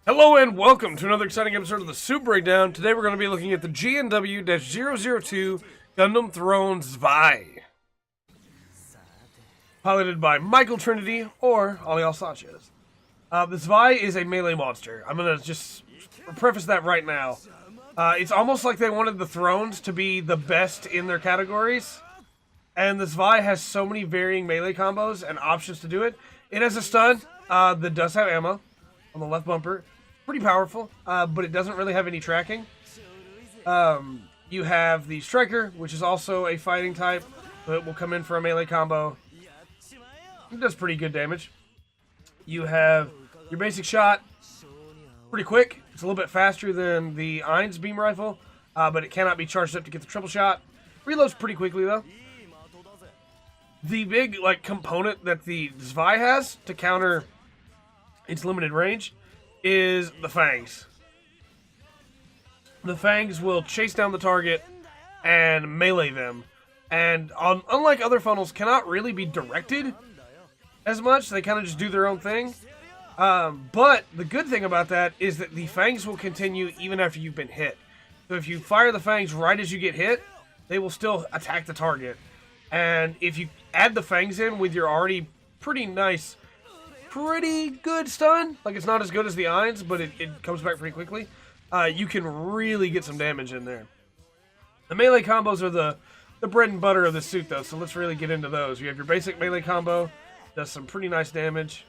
Hello and welcome to another exciting episode of the Soup Breakdown. Today we're going to be looking at the GNW-002 Gundam Throne Zwei. Piloted by Michael Trinity or Alial Sanchez. The Zwei is a melee monster. I'm going to just preface that right now. It's almost like they wanted the Thrones to be the best in their categories. And the Zwei has so many varying melee combos and options to do it. It has a stun that does have ammo on the left bumper. Pretty powerful, but it doesn't really have any tracking. You have the Striker, which is also a fighting type, but will come in for a melee combo. It does pretty good damage. You have your basic shot, pretty quick. It's a little bit faster than the Ein's beam rifle, but it cannot be charged up to get the triple shot. Reloads pretty quickly though. The big component that the Zwei has to counter its limited range is the Fangs. The Fangs will chase down the target and melee them. And unlike other funnels, cannot really be directed as much. They kind of just do their own thing. But the good thing about that is that the Fangs will continue even after you've been hit. So if you fire the Fangs right as you get hit, they will still attack the target. And if you add the Fangs in with your already pretty good stun. It's not as good as the Ein's, but it comes back pretty quickly. You can really get some damage in there. The melee combos are the bread and butter of the suit, though, so let's really get into those. You have your basic melee combo, does some pretty nice damage.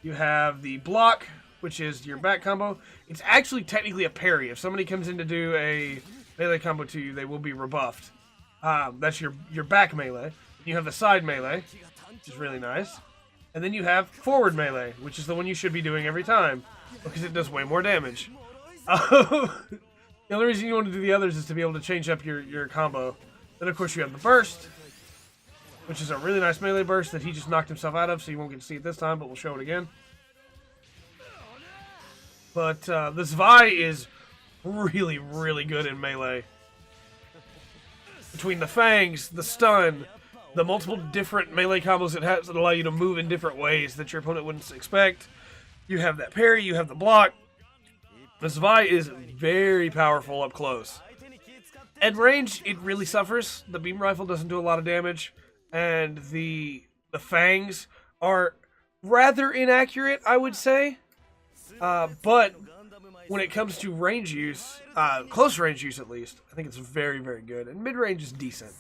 You have the block, which is your back combo. It's actually technically a parry. If somebody comes in to do a melee combo to you, they will be rebuffed. That's your back melee. You have the side melee, which is really nice. And then you have forward melee, which is the one you should be doing every time, because it does way more damage. The only reason you want to do the others is to be able to change up your combo. Then, of course, you have the burst, which is a really nice melee burst that he just knocked himself out of, so you won't get to see it this time, but we'll show it again. But the Zwei is really, really good in melee. Between the Fangs, the stun, the multiple different melee combos it has that allow you to move in different ways that your opponent wouldn't expect. You have that parry, you have the block. The Zwei is very powerful up close. At range, it really suffers. The beam rifle doesn't do a lot of damage, and the Fangs are rather inaccurate, I would say. But when it comes to range use, close range use at least, I think it's very, very good. And mid-range is decent.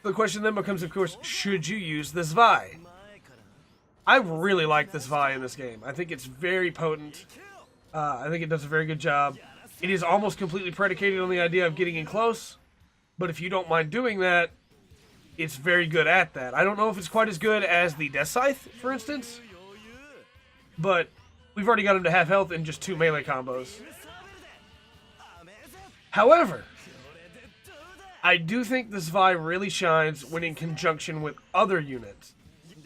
The question then becomes, of course, should you use the Zwei? I really like the Zwei in this game. I think it's very potent. I think it does a very good job. It is almost completely predicated on the idea of getting in close, but if you don't mind doing that, it's very good at that. I don't know if it's quite as good as the Death Scythe, for instance, but we've already got him to half health in just 2 melee combos. However, I do think the Zwei really shines when in conjunction with other units.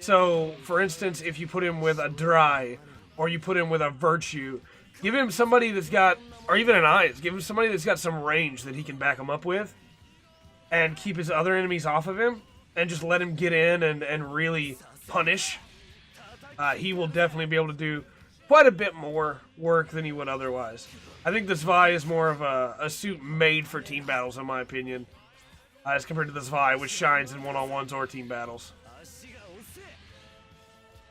So, for instance, if you put him with a Dry, or you put him with a Virtue, give him somebody that's got, or even an Eyes, give him somebody that's got some range that he can back him up with, and keep his other enemies off of him, and just let him get in and really punish. He will definitely be able to do quite a bit more work than he would otherwise. I think the Zwei is more of a suit made for team battles, in my opinion. As compared to the Zwei, which shines in one-on-ones or team battles.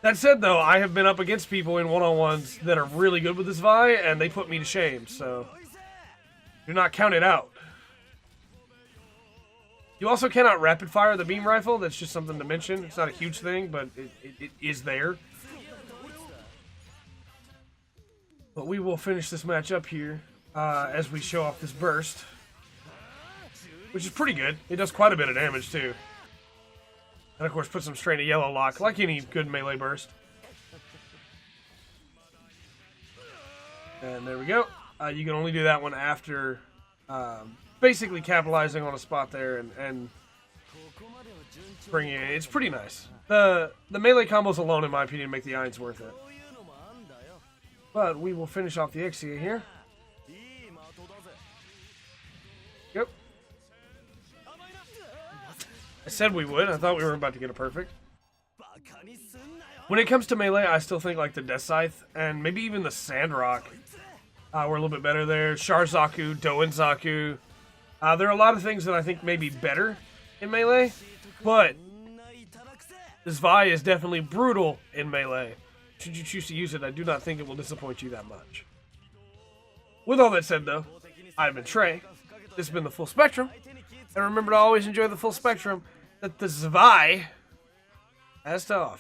That said, though, I have been up against people in one-on-ones that are really good with the Zwei, and they put me to shame, so do not count it out. You also cannot rapid-fire the beam rifle. That's just something to mention. It's not a huge thing, but it is there. But we will finish this match up here as we show off this burst, which is pretty good. It does quite a bit of damage, too. And, of course, puts them straight into yellow lock, like any good melee burst. And there we go. You can only do that one after basically capitalizing on a spot there and bringing it in. It's pretty nice. The melee combos alone, in my opinion, make the Ein's worth it. But we will finish off the Exia here. Yep. I said we would. I thought we were about to get a perfect. When it comes to melee, I still think like the Death Scythe and maybe even the Sandrock were a little bit better there. Sharzaku, Doenzaku. There are a lot of things that I think may be better in melee, but Zwei is definitely brutal in melee. Should you choose to use it, I do not think it will disappoint you that much. With all that said, though, I've been Trey. This has been the Full Spectrum. And remember to always enjoy the full spectrum that the Zwei has to offer.